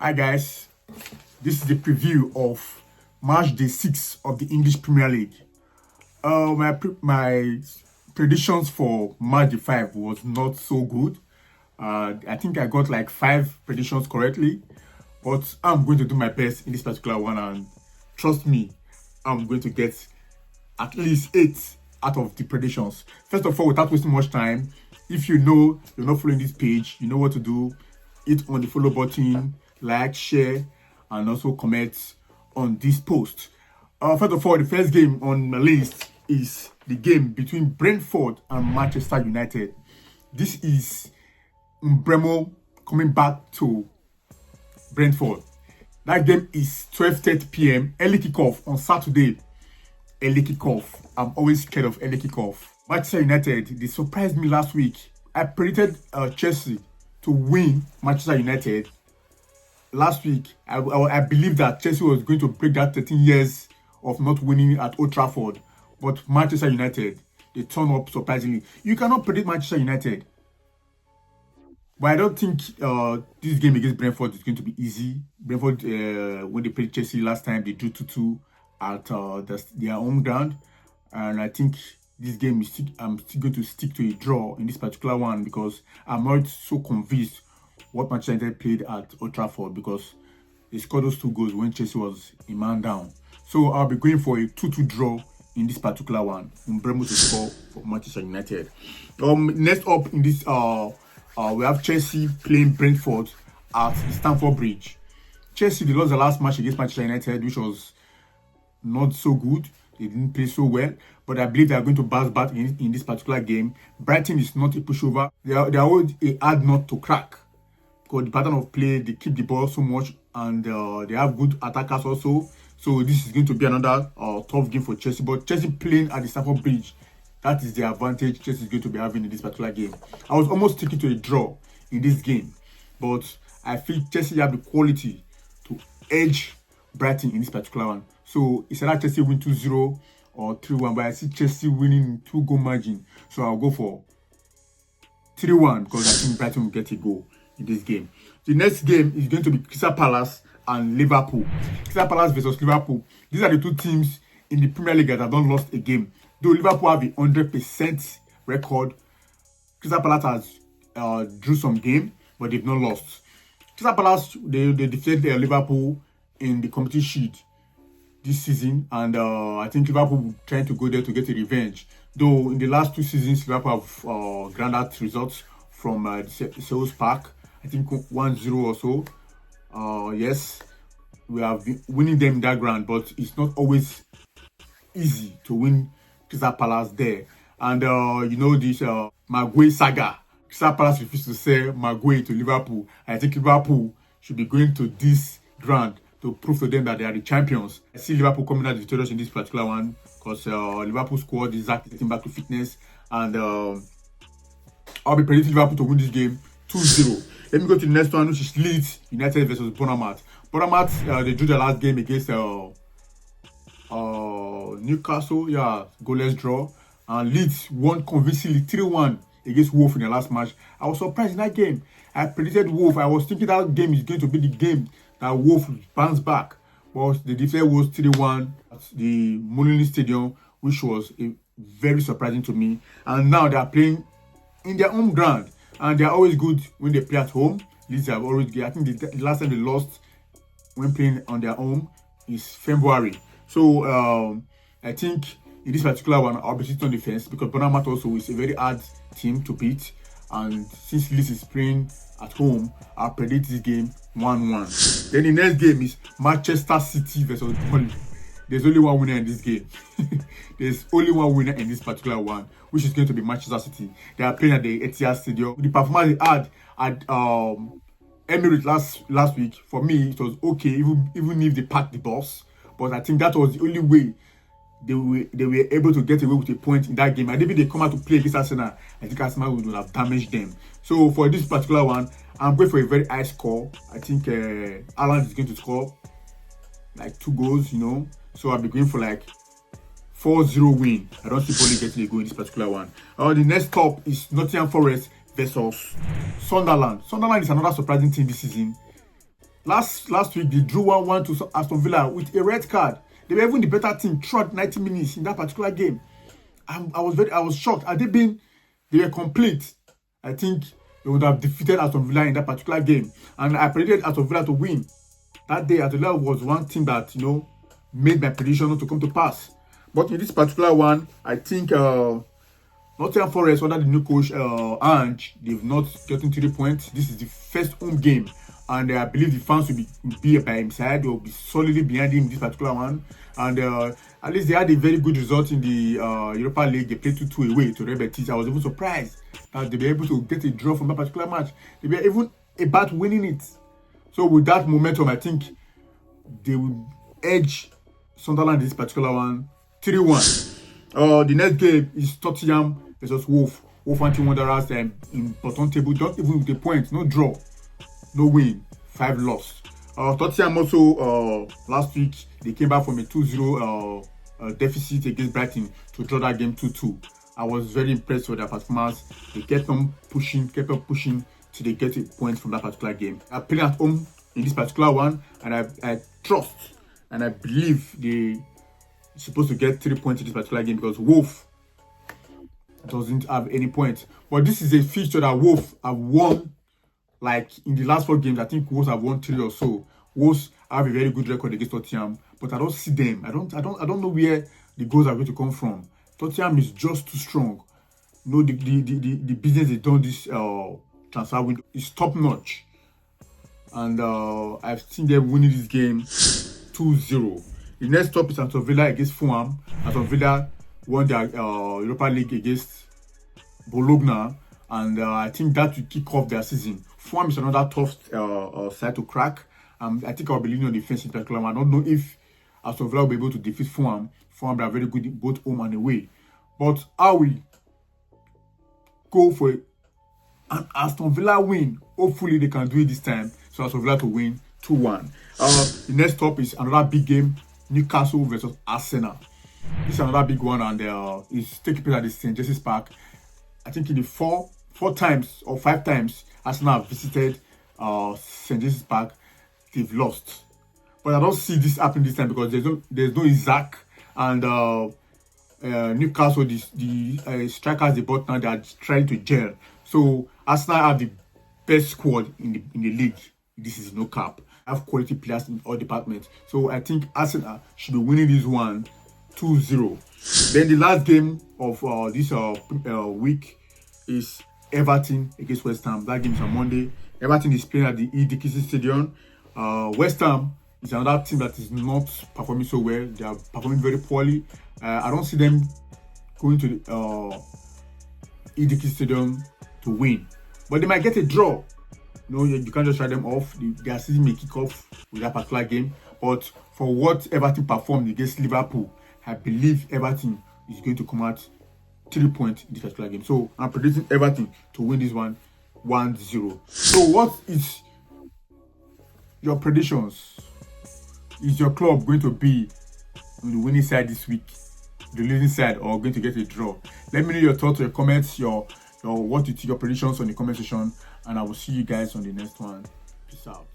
Hi guys, this is the preview of March day 6 of the English Premier League. My predictions for March day 5 was not so good. I think I got like 5 predictions correctly, but I'm going to do my best in this particular one, and trust me, I'm going to get at least 8 out of the predictions. First of all, without wasting much time, if you know you're not following this page, you know what to do. Hit on the follow button, like, share, and also comment on this post. First of all, the first game on my list is the game between Brentford and Manchester United. This is Mbeumo coming back to Brentford. That game is 12:30 p.m. early kickoff on Saturday. Early kickoff. I'm always scared of early kickoff. Manchester United, they surprised me last week. I predicted Chelsea to win Manchester United last week. I believe that Chelsea was going to break that 13 years of not winning at Old Trafford. But Manchester United, they turn up surprisingly. You cannot predict Manchester United. But I don't think this game against Brentford is going to be easy. Brentford, when they played Chelsea last time, they drew 2-2 at their home ground. And I think this game is I'm still going to stick to a draw in this particular one, because I'm not so convinced what Manchester United played at Old Trafford, because they scored those 2 goals when Chelsea was a man down. So I'll be going for a 2-2 draw in this particular one. Mbeumo to score for Manchester United. Next up in this we have Chelsea playing Brentford at Stamford Bridge. Chelsea, they lost the last match against Manchester United, which was not so good. They didn't play so well, but I believe they are going to bounce back in this particular game. Brighton is not a pushover. They are always a hard nut to crack, because the pattern of play, they keep the ball so much, and they have good attackers also. So this is going to be another tough game for Chelsea. But Chelsea playing at the Stamford Bridge, that is the advantage Chelsea is going to be having in this particular game. I was almost sticking to a draw in this game, but I feel Chelsea have the quality to edge Brighton in this particular one. So it's either Chelsea win 2-0 or 3-1, but I see Chelsea winning 2-goal margin. So I'll go for 3-1, because I think Brighton will get a goal in this game. The next game is going to be Crystal Palace and Liverpool. Crystal Palace versus Liverpool. These are the 2 teams in the Premier League that have not lost a game. Though Liverpool have a 100% record, Crystal Palace has drew some game, but they've not lost. Crystal Palace, they defeated Liverpool in the Community Shield this season, and I think Liverpool trying to go there to get a revenge. Though in the last 2 seasons, Liverpool have granted results from Selhurst Park. I think 1-0 or so. Yes, we have been winning them in that ground, but it's not always easy to win Crystal Palace there. And you know this Maguire saga. Crystal Palace refused to sell Maguire to Liverpool. I think Liverpool should be going to this ground to prove to them that they are the champions. I see Liverpool coming out victorious in this particular one, because Liverpool squad is getting back to fitness, and I'll be predicting Liverpool to win this game 2-0. Let me go to the next one, which is Leeds United versus Bournemouth. Bournemouth, they drew their last game against Newcastle, goalless draw. And Leeds won convincingly 3-1 against Wolves in the last match. I was surprised in that game. I predicted Wolves. I was thinking that game is going to be the game that Wolves bounce back. But the defeat was 3-1 at the Molineux Stadium, which was very surprising to me. And now they are playing in their home ground, and they are always good when they play at home. Leeds have always good. I think the last time they lost when playing on their home is February. So I think in this particular one, I'll be sitting on the fence, because Bournemouth also is a very hard team to beat. And since Leeds is playing at home, I'll predict this game 1-1. Then the next game is Manchester City versus Burnley. There's only one winner in this game. There's only one winner in this particular one, which is going to be Manchester City. They are playing at the Etihad Stadium. The performance they had at Emirates last week, for me, it was okay, even if they packed the bus. But I think that was the only way they were able to get away with a point in that game. And if they come out to play against Arsenal, I think Arsenal would have damaged them. So for this particular one, I'm going for a very high score. I think Haaland is going to score like 2 goals, you know. So I'll be going for like 4-0 win. I don't see Burnley getting a goal in this particular one. The next top is Nottingham Forest versus Sunderland. Sunderland is another surprising team this season. Last week they drew 1-1 to Aston Villa with a red card. They were even the better team throughout 90 minutes in that particular game. I was shocked. They were complete, I think they would have defeated Aston Villa in that particular game. And I predicted Aston Villa to win. That day, Aston Villa was one thing that, made my prediction not to come to pass. But in this particular one, I think Nottingham Forest, under the new coach, Ange, they've not gotten 3 points. This is the first home game. And I believe the fans will be by his side. They will be solidly behind him in this particular one. And at least they had a very good result in the Europa League. They played 2-2 away to Real Betis. I was even surprised that they were able to get a draw from that particular match. They were even about winning it. So with that momentum, I think they will edge Sunderland in this particular one 3-1. The next game is Tottenham versus Wolverhampton Wanderers in bottom table, just even with a point, no draw, no win, 5 loss. Tottenham also last week they came back from a 2-0 deficit against Brighton to draw that game 2-2. I was very impressed with their performance. They kept on pushing till they get a point from that particular game. I play at home in this particular one, and I trust and I believe they supposed to get 3 points in this particular game because Wolf doesn't have any points. But this is a fixture that Wolf have won. Like in the last 4 games, I think Wolves have won 3 or so. Wolves have a very good record against Tottenham, but I don't see them. I don't know where the goals are going to come from. Tottenham is just too strong. The business they done this transfer window is top notch, and I've seen them winning this game 2-0. The next stop is Aston Villa against Fulham. Aston Villa won their Europa League against Bologna, and I think that will kick off their season. Fulham is another tough side to crack. I think I'll be leaning on the defense in particular. I don't know if Aston Villa will be able to defeat Fulham. Fulham are very good both home and away. But I will go for an Aston Villa win. Hopefully they can do it this time. So Aston Villa to win 2-1. The next stop is another big game. Newcastle versus Arsenal. This is another big one, and it's taking place at the St. James's Park. I think in the 4 times or 5 times Arsenal have visited St. James's Park, they've lost. But I don't see this happening this time because there's no Isaac, and Newcastle, the strikers they bought now, they are trying to gel. So Arsenal have the best squad in the league. This is no cap. Have quality players in all departments. So I think Arsenal should be winning this one 2-0. Then the last game of this week is Everton against West Ham. That game is on Monday. Everton is playing at the Dickinson Stadium. West Ham is another team that is not performing so well. They are performing very poorly. I don't see them going to the Dickinson Stadium to win, but they might get a draw. You can't just write them off. Their season may kick off with that particular game. But for what Everton performed against Liverpool, I believe Everton is going to come out 3 points in this particular game. So I'm predicting Everton to win this one 1-0. So what is your predictions? Is your club going to be on the winning side this week, the losing side, or going to get a draw? Let me know your thoughts, your comments, your what you think, your predictions on the comment section, and I will see you guys on the next one. Peace out.